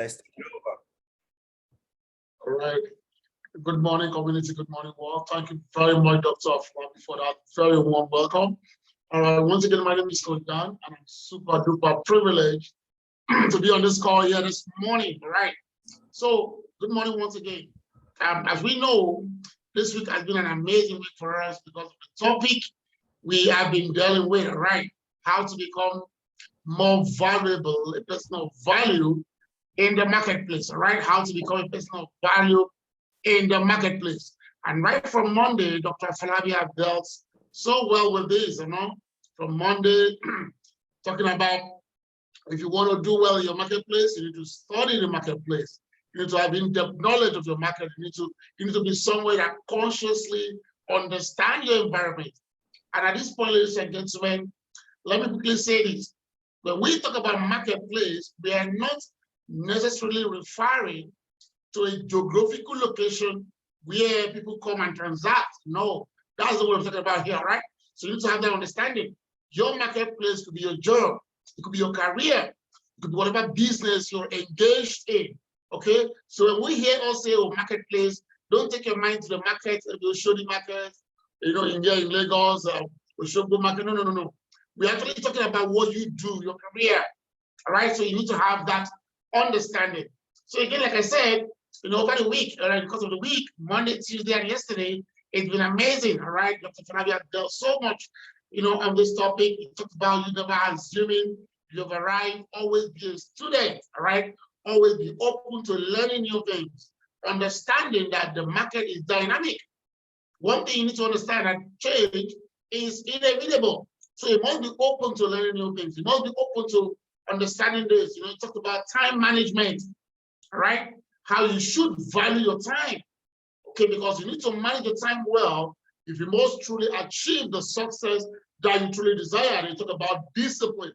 Let's take it over. All right. Good morning, community. Good morning, world. Thank you very much, Dr. Afolabi, for that very warm welcome. All right. Once again, my name is Coach Dan, and I'm super duper privileged to be on this call here this morning. All right. So, good morning once again. As we know, this week has been an amazing week for us because of the topic we have been dealing with. All right. How to become more valuable, a person of value in the marketplace. All right. How to become a person of value in the marketplace. And right from Monday, Dr. Afolabi have dealt so well with this, from Monday, talking about if you want to do well in your marketplace, you need to study the marketplace. You need to have in-depth knowledge of your market. You need to be somewhere that consciously understand your environment. And at this point, ladies and gentlemen, let me quickly say this. When we talk about marketplace, we are not necessarily referring to a geographical location where people come and transact. No, that's the what I'm talking about here, right? So you need to have that understanding. Your marketplace could be your job, it could be your career, it could be whatever business you're engaged in. Okay, so when we hear us say, "Oh, marketplace," don't take your mind to the market, the Oshodi market, in Lagos, Oshogo market. No. We're actually talking about what you do, your career. All right, so you need to have that understanding. So again, like I said, over the week, all right, because of the week, Monday, Tuesday, and yesterday, it's been amazing. All right, Dr. Afolabi has dealt so much, on this topic. He talked about you never assuming you've arrived, always be a student. All right. Always be open to learning new things, understanding that the market is dynamic. One thing you need to understand that change is inevitable. So you must be open to learning new things. You must be open to understanding this. You talked about time management, all right? How you should value your time, okay? Because you need to manage your time well if you must truly achieve the success that you truly desire. And you talk about discipline.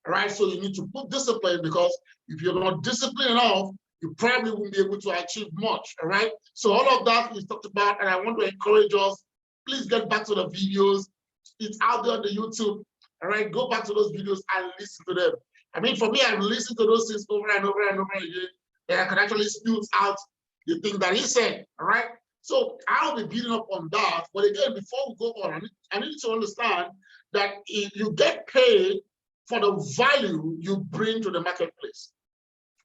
All right, so you need to put discipline, because if you're not disciplined enough, you probably won't be able to achieve much. All right, so all of that is talked about, and I want to encourage us. Please get back to the videos. It's out there on the YouTube. All right, go back to those videos and listen to them. I mean, for me, I've listened to those things over and over and over again, and I can actually spew out the thing that he said. All right, so I'll be building up on that. But again, before we go on, I need to understand that if you get paid for the value you bring to the marketplace,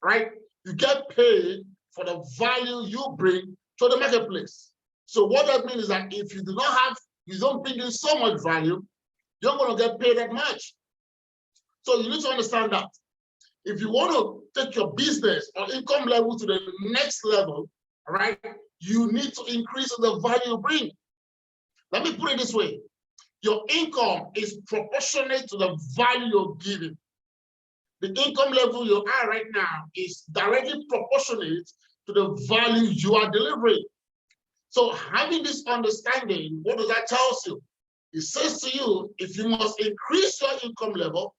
right? You get paid for the value you bring to the marketplace. So what that means is that if you don't bring in so much value, you're going to get paid that much. So you need to understand that. If you want to take your business or income level to the next level, all right, you need to increase the value you bring. Let me put it this way. Your income is proportionate to the value you're giving. The income level you are right now is directly proportionate to the value you are delivering. So having this understanding, what does that tell you? It says to you, if you must increase your income level,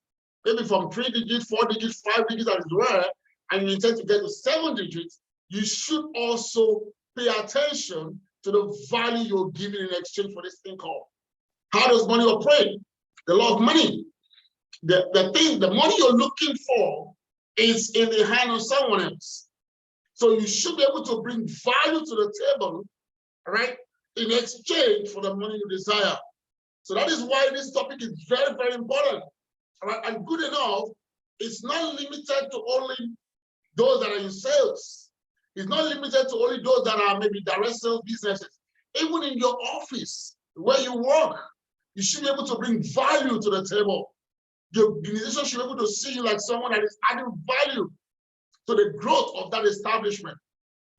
maybe from 3 digits, 4 digits, 5 digits as well, and you intend to get to 7 digits, you should also pay attention to the value you're giving in exchange for this income. How does money operate? The law of money. The money you're looking for is in the hand of someone else. So you should be able to bring value to the table, all right, in exchange for the money you desire. So that is why this topic is very, very important. All right, and good enough, it's not limited to only those that are in sales. It's not limited to only those that are maybe direct sales businesses. Even in your office, where you work, you should be able to bring value to the table. The organization should be able to see you like someone that is adding value to the growth of that establishment.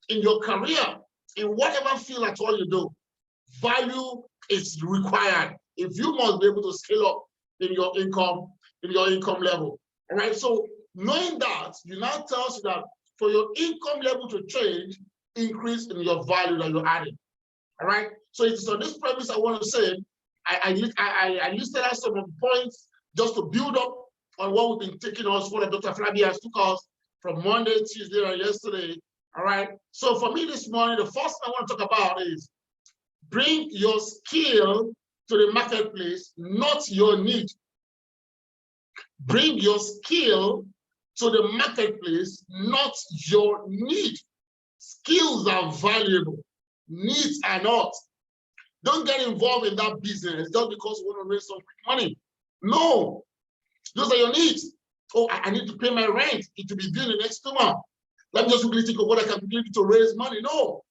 In your career, in whatever field at all you do, value is required if you must be able to scale up in your income level. All right. So knowing that, you now tells you that for your income level to change, increase in your value that you're adding. All right. So it's on this premise I want to say, I listed out some of the points just to build up on what we've been taking us, what Dr. Afolabi has took us from Monday, Tuesday, and yesterday. All right. So for me this morning, the first thing I want to talk about is bring your skill to the marketplace, not your need. Bring your skill to the marketplace, not your need. Skills are valuable. Needs are not. Don't get involved in that business just because you want to raise some quick money. No, those are your needs. Oh, I need to pay my rent. It will be due in the next 2 months. Let me just quickly think of what I can do to raise money. No,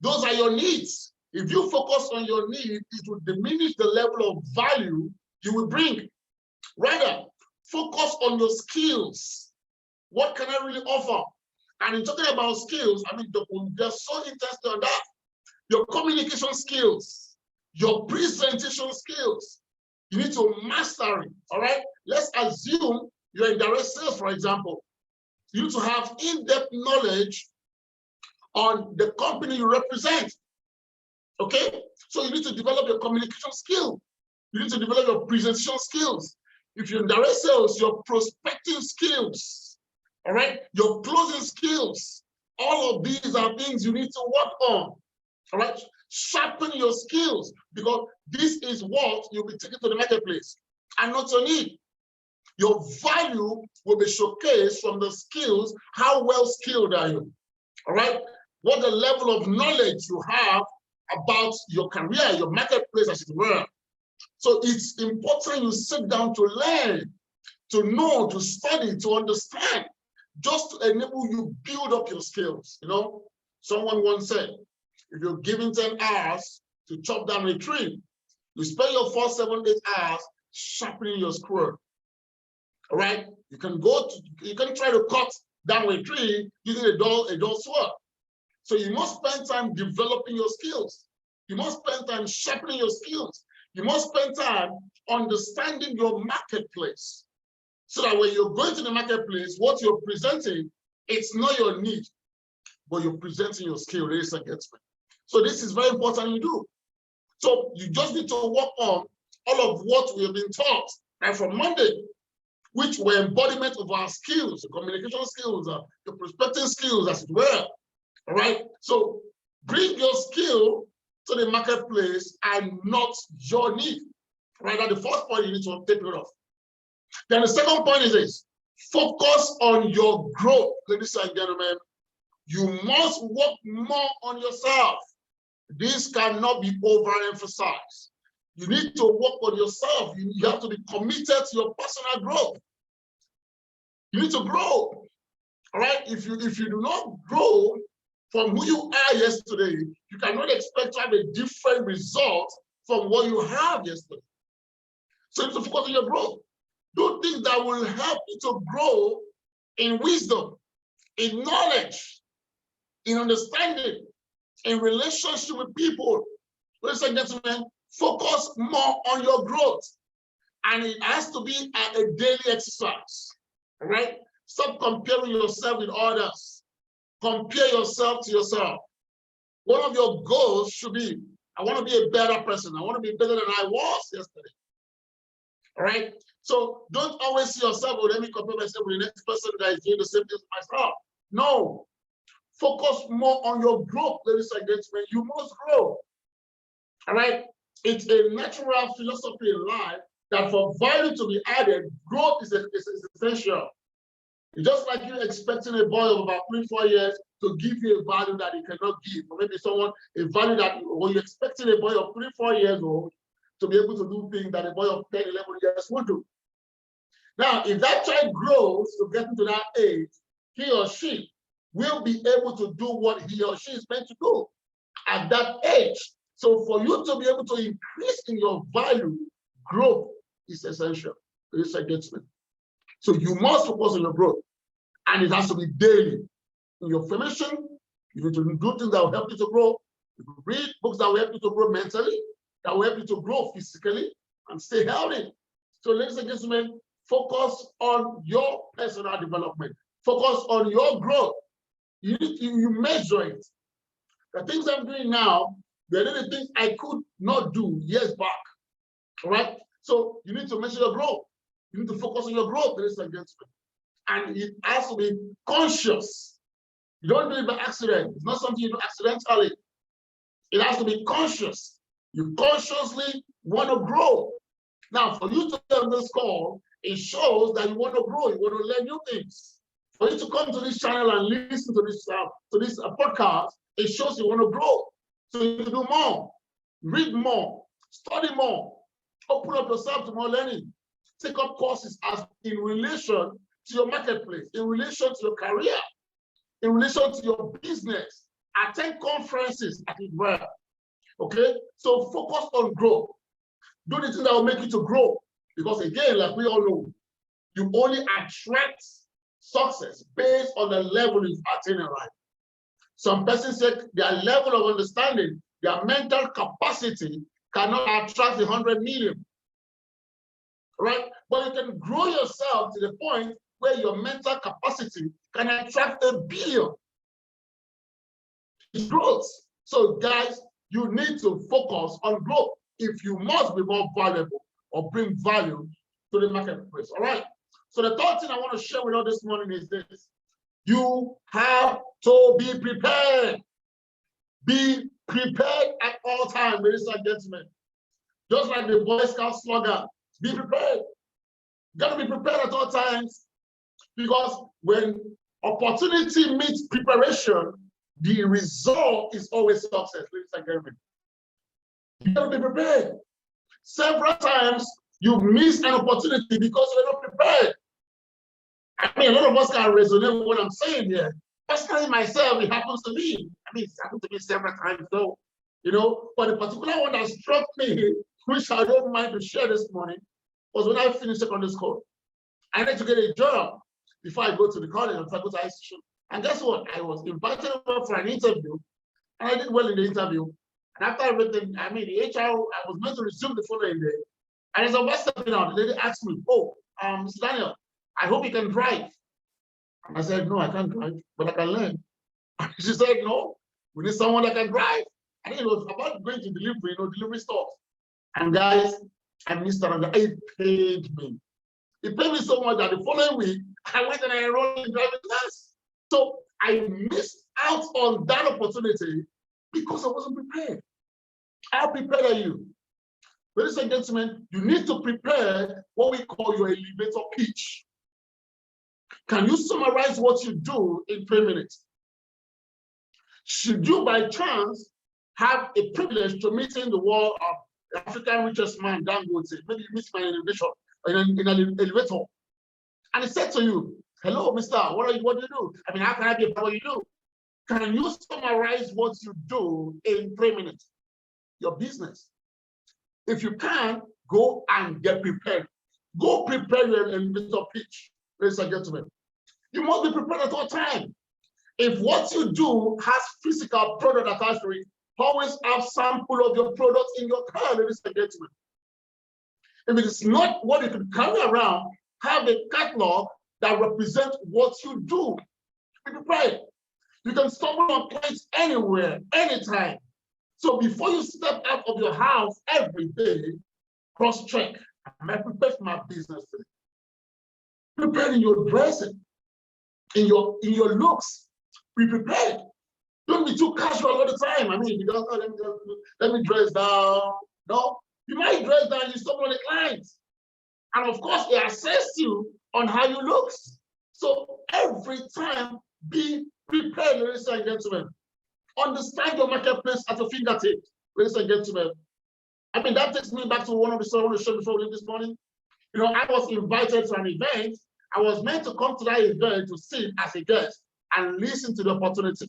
those are your needs. If you focus on your need, it will diminish the level of value you will bring. Rather, focus on your skills. What can I really offer? And in talking about skills, I mean, they're so interested on that. Your communication skills, your presentation skills, you need to master it, all right? Let's assume you're in direct sales, for example. You need to have in-depth knowledge on the company you represent, okay? So you need to develop your communication skill. You need to develop your presentation skills. If you're in direct sales, your prospecting skills, all right? Your closing skills. All of these are things you need to work on, all right? Sharpen your skills, because this is what you'll be taking to the marketplace and not your need. Your value will be showcased from the skills. How well skilled are you? All right? What the level of knowledge you have about your career, your marketplace, as it were. So it's important you sit down to learn, to know, to study, to understand, just to enable you build up your skills. You know, someone once said, if you're given 10 hours to chop down a tree, you spend your 4, 7, 8 hours sharpening your screw. All right, you can try to cut down a tree using a dull sword. So you must spend time developing your skills. You must spend time sharpening your skills. You must spend time understanding your marketplace, so that when you're going to the marketplace, what you're presenting, it's not your need, but you're presenting your skill, ladies and gentlemen. So this is very important you do. So you just need to work on all of what we have been taught, and from Monday, which were embodiment of our skills, the communication skills, the prospecting skills, as it were. All right. So bring your skill to the marketplace and not your need. Right. Now, the first point you need to take note of. Then the second point is this: focus on your growth, ladies and gentlemen. You must work more on yourself. This cannot be overemphasized. You need to work on yourself. You have to be committed to your personal growth. You need to grow. All right. If you do not grow from who you are yesterday, you cannot expect to have a different result from what you have yesterday. So you need to focus on your growth. Do things that will help you to grow in wisdom, in knowledge, in understanding, in relationship with people. Ladies and gentlemen, focus more on your growth. And it has to be a daily exercise. All right? Stop comparing yourself with others. Compare yourself to yourself. One of your goals should be, I want to be a better person. I want to be better than I was yesterday. All right? So don't always see yourself, oh, let me compare myself with the next person that is doing the same thing as myself. No. Focus more on your growth, ladies and gentlemen. You must grow. All right? It's a natural philosophy in life that for value to be added, growth is essential. It's just like you expecting a boy of about 3-4 years to give you a value that he cannot give, or maybe someone a value that when you're expecting a boy of 3-4 years old to be able to do things that a boy of 10-11 years won't do. Now, if that child grows to get into that age, he or she will be able to do what he or she is meant to do at that age. So for you to be able to increase in your value, growth is essential. It's a engagement. So you must focus on your growth, and it has to be daily. In your formation, you need to do things that will help you to grow. You can read books that will help you to grow mentally, that will help you to grow physically, and stay healthy. So ladies and gentlemen, focus on your personal development. Focus on your growth. You measure it. The things I'm doing now, they're the things I could not do years back. All right? So you need to measure your growth. You need to focus on your growth, ladies and gentlemen. And it has to be conscious. You don't do it by accident. It's not something you do accidentally. It has to be conscious. You consciously want to grow. Now, for you to be on this call, it shows that you want to grow. You want to learn new things. For you to come to this channel and listen to this podcast, it shows you want to grow. So you do more, read more, study more, open up yourself to more learning, take up courses as in relation to your marketplace, in relation to your career, in relation to your business, attend conferences as it were. Okay, so focus on growth. Do the thing that will make you to grow. Because again, like we all know, you only attract success based on the level you've attained in life. Some persons said their level of understanding, their mental capacity cannot attract 100 million. Right? But you can grow yourself to the point where your mental capacity can attract 1 billion. It's growth. So guys, you need to focus on growth if you must be more valuable or bring value to the marketplace. All right. So the third thing I want to share with you this morning is this. You have to be prepared. Be prepared at all times, ladies and gentlemen. Just like the Boy Scout slogan, be prepared. You got to be prepared at all times, because when opportunity meets preparation, the result is always success, ladies and gentlemen. You got to be prepared. Several times you miss an opportunity because you're not prepared. I mean, a lot of us can resonate with what I'm saying here. Personally, myself, it happens to me. I mean, it's happened to me several times, though. You know, but the particular one that struck me, which I don't mind to share this morning, was when I finished secondary school. I had to get a job before I go to the college, before I go to high school. And guess what? I was invited over for an interview, and I did well in the interview. And after everything, I mean, the HR, I was meant to resume the following day. And as I was stepping out, the lady asked me, "Oh, Mr. Daniel, I hope you can drive." And I said, "No, I can't drive, but I can learn." And she said, "No, we need someone that can drive." I think it was about going to delivery, delivery stores. And guys, I missed out on that. It paid me. It paid me so much that the following week, I went and I enrolled in driving class. So I missed out on that opportunity because I wasn't prepared. How prepared are you? Ladies and gentlemen, you need to prepare what we call your elevator pitch. Can you summarize what you do in 3 minutes? Should you by chance have a privilege to meet in the world of the African richest man, Dangote, maybe you meet my innovation in an elevator, and he said to you, "Hello, mister, what do you do? I mean, how can I be about what you do?" Can you summarize what you do in 3 minutes? Your business. If you can, go and get prepared. Go prepare your elevator pitch, ladies and gentlemen. You must be prepared at all times. If what you do has physical product attached to it, always have sample of your products in your car, ladies and gentlemen. If it is not what you can carry around, have a catalog that represents what you do. Be prepared. You can stumble on clients anywhere, anytime. So before you step out of your house every day, cross-check. Am I prepared for my business today? Prepare in your dressing, in your looks. Be prepared. Don't be too casual all the time. I mean, you don't let me dress down. No, you might dress down, you stumble on the clients. And of course, they assess you on how you look. So every time, be prepared, ladies and gentlemen. Understand your marketplace at your fingertips, ladies and gentlemen. I mean, that takes me back to one of the stories I want to show before we leave this morning. You know, I was invited to an event. I was meant to come to that event to sit as a guest and listen to the opportunity.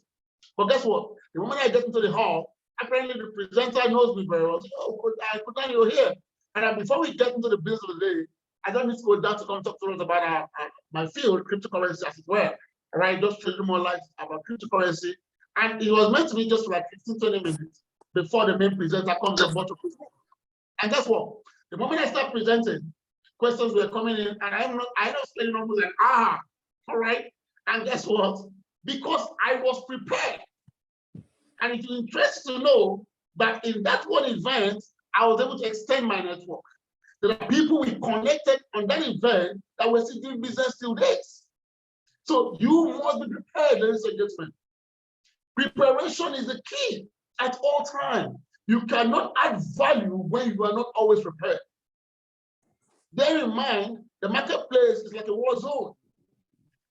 But guess what? The moment I get into the hall, apparently the presenter knows me very well. "Oh, good time you're here." And before we get into the business of the day, I don't need to go down to come talk to us about my field, cryptocurrency, as it were. All right, just to more light about cryptocurrency. And it was meant to be just like 15, 20 minutes before the main presenter comes on board to present. And guess what? The moment I start presenting, questions were coming in, and I was spending almost an hour. All right. And guess what? Because I was prepared. And it's interesting to know that in that one event, I was able to extend my network. There are people we connected on that event that were still doing business till days. So you must be prepared, ladies and gentlemen. Preparation is the key at all times. You cannot add value when you are not always prepared. Bear in mind, the marketplace is like a war zone.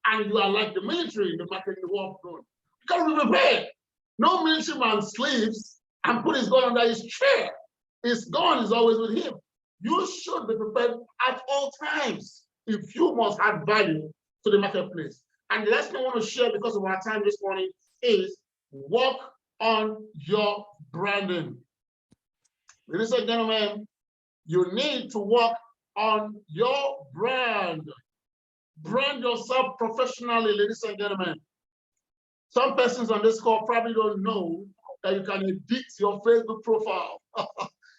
and you are like the military in the market in the war zone. You got to be prepared. No military man sleeps and put his gun under his chair. His gun is always with him. You should be prepared at all times if you must add value to the marketplace. And the last thing I want to share because of our time this morning is work on your branding. Ladies and gentlemen, you need to work on your brand. Brand yourself professionally, ladies and gentlemen. Some persons on this call probably don't know that you can edit your Facebook profile.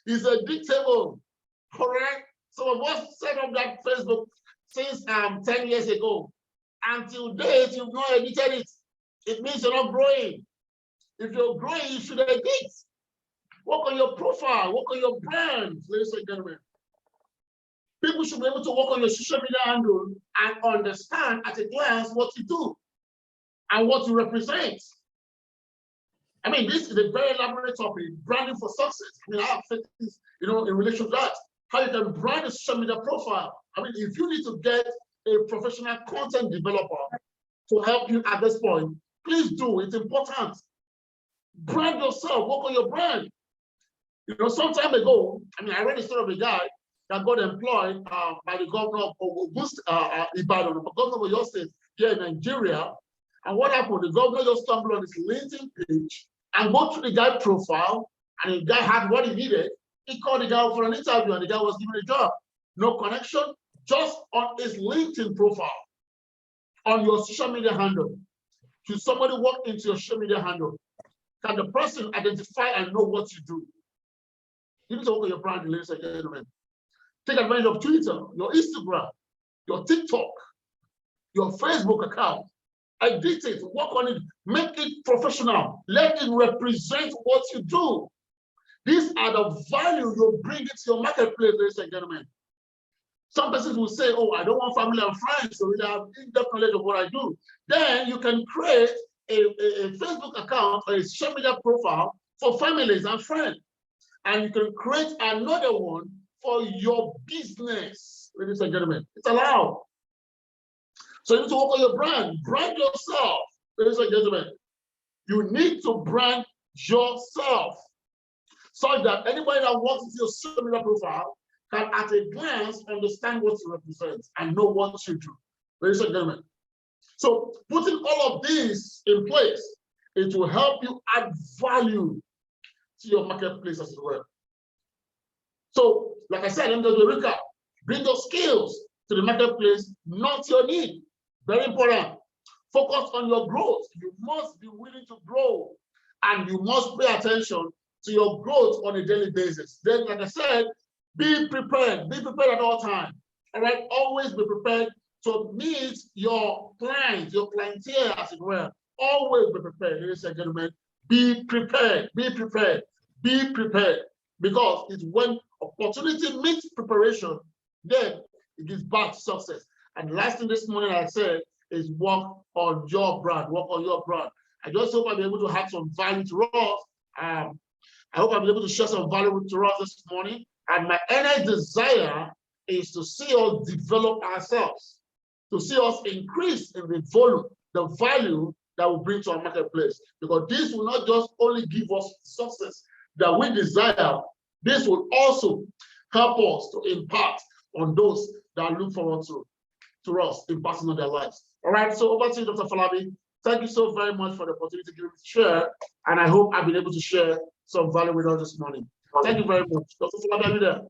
It's editable, correct? Some of us set up that Facebook since 10 years ago. Until date, you've not edited it. It means you're not growing. If you're growing, you should edit. Work on your profile, work on your brand, ladies and gentlemen. People should be able to work on your social media handle and understand at a glance what you do and what you represent. I mean, this is a very elaborate topic, branding for success. I mean, I have things, in relation to that. How you can brand a social media profile. I mean, if you need to get a professional content developer to help you at this point, please do. It's important. Brand yourself, work on your brand. Some time ago, I mean, I read a story of a guy that got employed by the governor of Ibadan, the governor of your state here in Nigeria. And what happened? The governor just stumbled on his LinkedIn page and go to the guy profile, and the guy had what he needed. He called the guy for an interview, and the guy was given a job. No connection, just on his LinkedIn profile, on your social media handle. Should somebody walk into your social media handle? Can the person identify and know what you do? You need to work on your brand, ladies and gentlemen. Take advantage of Twitter, your Instagram, your TikTok, your Facebook account. Edit it, work on it, make it professional. Let it represent what you do. These are the value you bring into your marketplace, ladies and gentlemen. Some persons will say, oh, I don't want family and friends to really have in-depth knowledge of what I do. Then you can create a Facebook account or a social media profile for families and friends. And you can create another one for your business, ladies and gentlemen. It's allowed. So you need to work on your brand. Brand yourself, ladies and gentlemen. You need to brand yourself so that anybody that walks into your social media profile can at a glance understand what you represent and know what you do, ladies and gentlemen. So putting all of these in place, it will help you add value to your marketplace as well. So, like I said, let me do a recap. Bring your skills to the marketplace, not your need. Very important. Focus on your growth. You must be willing to grow, and you must pay attention to your growth on a daily basis. Then, like I said, be prepared. Be prepared at all times. All right, always be prepared to meet your clients, your clientele, as it were. Always be prepared, ladies and gentlemen. Be prepared. Be prepared. Be prepared. Because it's when opportunity meets preparation, then it gives back to success. And the last thing this morning I said is work on your brand. Work on your brand. I just hope I'll be able to have some value to us. I hope I'll be able to share some value to us this morning. And my earnest desire is to see us develop ourselves, to see us increase in the volume, the value that we bring to our marketplace. Because this will not just only give us success that we desire, this will also help us to impact on those that look forward to us impacting on their lives. All right, so over to you, Dr. Falabi. Thank you so very much for the opportunity given to share, and I hope I've been able to share some value with us this morning. Thank you very much. Dr. Falabi, are you there?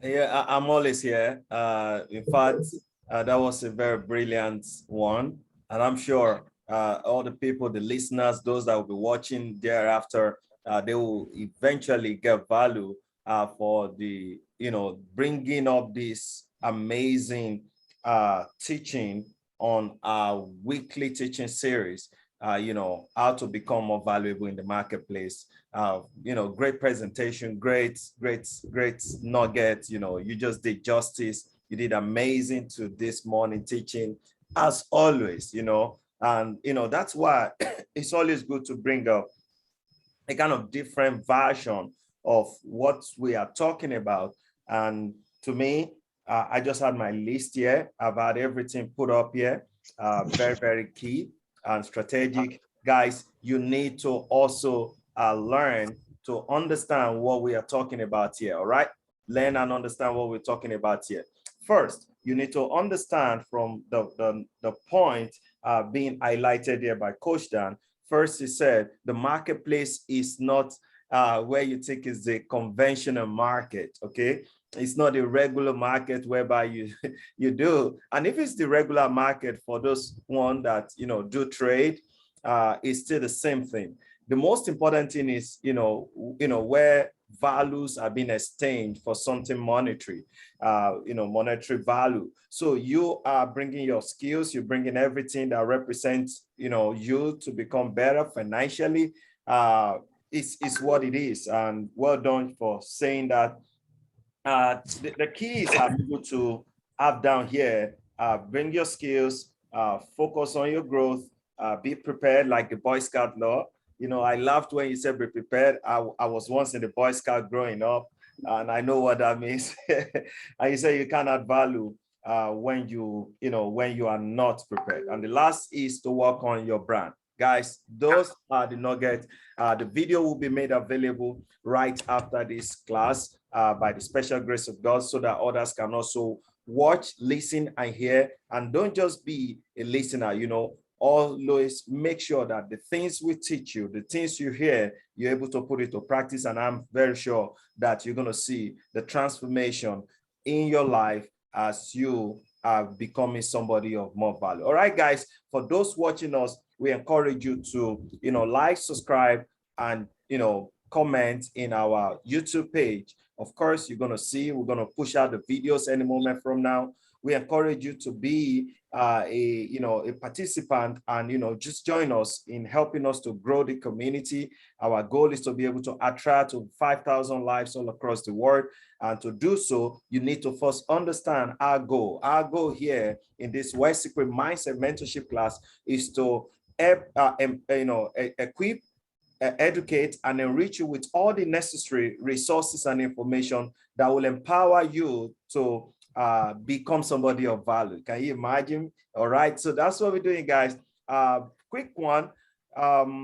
Yeah, I'm always here. In fact, that was a very brilliant one, and I'm sure all the people, the listeners, those that will be watching thereafter, they will eventually get value for the, bringing up this amazing teaching on our weekly teaching series, how to become more valuable in the marketplace. Great presentation, great nugget. You just did justice. You did amazing to this morning teaching, as always, and, that's why it's always good to bring up a kind of different version of what we are talking about. And to me, I just had my list here. I've had everything put up here. very, very key and strategic. Guys, you need to also learn to understand what we are talking about here, all right? Learn and understand what we're talking about here. First, you need to understand from the point being highlighted here by Coach Dan. First, he said the marketplace is not where you think is the conventional market, okay? It's not a regular market whereby you you do. And if it's the regular market for those one that do trade, it's still the same thing. The most important thing is where values are being exchanged for something monetary, monetary value. So you are bringing your skills, you're bringing everything that represents you to become better financially. Is what it is. And well done for saying that. The keys are able to have down here, bring your skills, focus on your growth, be prepared like the Boy Scout law. I laughed when you said be prepared. I was once in the Boy Scout growing up, and I know what that means. And you say you cannot value when when you are not prepared. And the last is to work on your brand. Guys, those are the nuggets. The video will be made available right after this class by the special grace of God so that others can also watch, listen, and hear. And don't just be a listener, always make sure that the things we teach you, the things you hear, you're able to put it to practice. And I'm very sure that you're going to see the transformation in your life as you are becoming somebody of more value. All right, guys, for those watching us, we encourage you to, like, subscribe, and, comment in our YouTube page. Of course, you're going to see, we're going to push out the videos any moment from now. We encourage you to be a participant and, just join us in helping us to grow the community. Our goal is to be able to attract 5,000 lives all across the world. And to do so, you need to first understand our goal. Our goal here in this Wealth Secret Mindset Mentorship class is to equip, educate, and enrich you with all the necessary resources and information that will empower you to become somebody of value. Can you imagine? All right, so that's what we're doing, guys. Quick one.